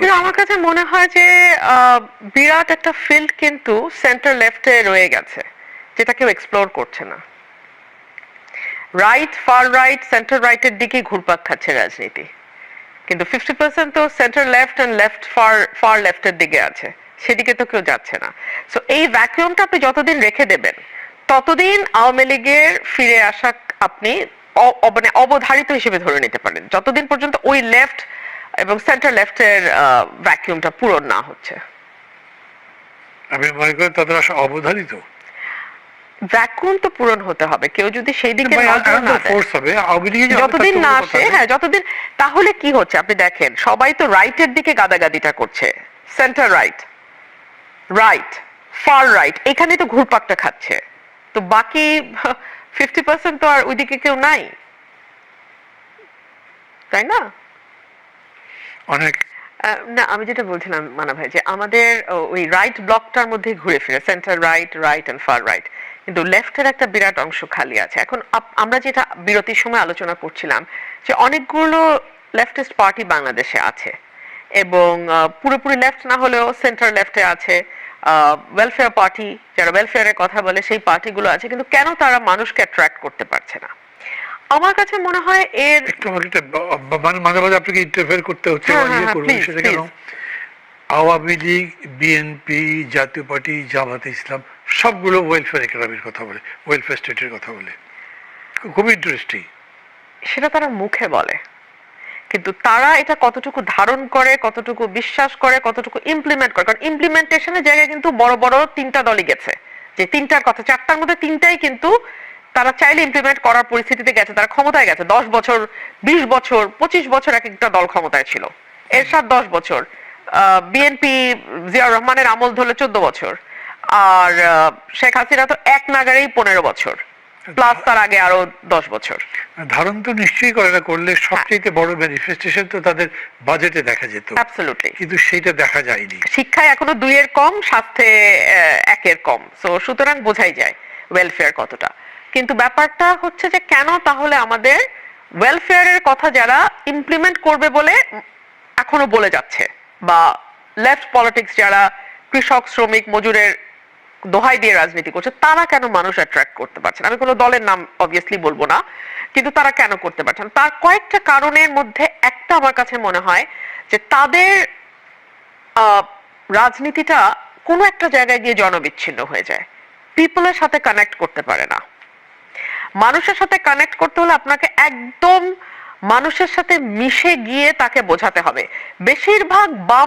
কিন্তু আমার কাছে মনে হয় যে বিরাট একটা ফিল্ড কিন্তু সেন্টার লেফটে রয়ে গেছে, যেটা কেউ এক্সপ্লোর করছে না। রাইট, ফার রাইট, সেন্টার রাইটের দিকেই ঘুরপাক খাচ্ছে রাজনীতি, কিন্তু 50% তো center left and left far far লেফটের দিকে আছে, সেদিকে তো কেউ যাচ্ছে না। সো এই ভ্যাকুয়ামটা আপনি যতদিন রেখে দেবেন, ততদিন আওয়ামী লীগের ফিরে আসা আপনি মানে অবধারিত হিসেবে ধরে নিতে পারেন, যতদিন পর্যন্ত ওই লেফট এবং সেন্টার লেফটের ভ্যাকুয়ামটা পূরণ না হচ্ছে। আমি মনে করি তাদের আসা অবধারিত। ভ্যাকুয়াম তো পূরণ হতে হবে, কেউ যদি সেই দিকে নজর না দেয়, যতদিন না আসে, হ্যাঁ যতদিন, তাহলে কি হচ্ছে আপনি দেখেন, সবাই তো রাইটের দিকে গাদাগাদিটা করছে, centre right, right, fur right, এখানে তো ঘুরপাকটা খাচ্ছে, তো বাকি 50% তো আর ওইদিকে কেউ নাই, তাই না? অনেক না, আমি যেটা বলছিলাম মানা ভাই, যে আমাদের ওই রাইট ব্লকটার মধ্যে ঘুরে ফিরে centre right, right and far right, কিন্তু লেফটের একটা বিরাট অংশ খালি আছে। এখন আমরা যেটা বিরতির সময় আলোচনা করছিলাম, যে অনেকগুলো লেফটিস্ট পার্টি বাংলাদেশে আছে, এবং পুরোপুরি লেফট না হলেও সেন্টার লেফটে আছে, ওয়েলফেয়ার পার্টি, যারা ওয়েলফেয়ারের কথা বলে সেই পার্টিগুলো আছে, কিন্তু কেন তারা মানুষকে অ্যাট্রাক্ট করতে পারছে না? আমার কাছে মনে হয় এর একটু আমাকে মাঝে মাঝে আপনাকে ইন্টারফেয়ার করতে হচ্ছে, সেটা কেন? আওয়ামী লীগ, বিএনপি, জাতীয় পার্টি, জামাতে ইসলাম সবগুলো ওয়েলফেয়ার ইকোনমির কথা বলে, ওয়েলফেয়ার স্টেটের কথা বলে, খুব ইন্টারেস্টিং। সেটা তারা মুখে বলে, কিন্তু তারা এটা কতটুকু ধারণ করে, কতটুকু বিশ্বাস করে, কতটুকু ইমপ্লিমেন্ট করে, কারণ ইমপ্লিমেন্টেশনের জায়গায় কিন্তু বড় বড় তিনটা দলই গেছে, যে তিনটার কথা, চারটার মধ্যে তিনটাই কিন্তু তারা চাইলে ইমপ্লিমেন্ট করার পরিস্থিতিতে গেছে, তারা ক্ষমতায় গেছে। 10 বছর, 20 বছর, 25 বছর এক একটা দল ক্ষমতায় ছিল। এরশাদ 10 বছর, বিএনপি জিয়াউর রহমানের আমল ধরলে 14 বছর, আর শেখ হাসিনা তো এক নাগারেই 15 বছর, প্লাস তার আগে আরো 10 বছর। ধারণ তো নিশ্চয়ই করে না, করলে সবচেয়ে বড় ম্যানিফেস্টেশন তো তাদের বাজেটে দেখা যেত, অ্যাবসলিউটলি, কিন্তু সেটা দেখা যায়নি। শিক্ষায় এখনো 2-এর কম, স্বাস্থ্যে 1-এর কম, সো সুতরাং বোঝাই যায় ওয়েলফেয়ার কতটা। কিন্তু ব্যাপারটা হচ্ছে যে কেন তাহলে আমাদের ওয়েলফেয়ারের কথা যারা ইমপ্লিমেন্ট করবে বলে এখনো বলে যাচ্ছে, বা লেফট পলিটিক্স যারা কৃষক, শ্রমিক, মজুরের দোহাই দিয়ে রাজনীতি করছে, তারা কেন মানুষ অ্যাট্রাক্ট করতে পারছে না? আমি কোনো দলের নাম অবভিয়াসলি বলবো না, কিন্তু তারা কেন করতে পারছে না? তার কয়েকটা কারণের মধ্যে একটা আমার কাছে মনে হয় যে তাদের রাজনীতিটা কোনো একটা জায়গায় গিয়ে জনবিচ্ছিন্ন হয়ে যায়, পিপলের সাথে কানেক্ট করতে পারে না। মানুষের সাথে কানেক্ট করতে হলে আপনাকে একদম মানুষের সাথে মিশে গিয়ে তাকে বোঝাতে হবে। বেশিরভাগ বাম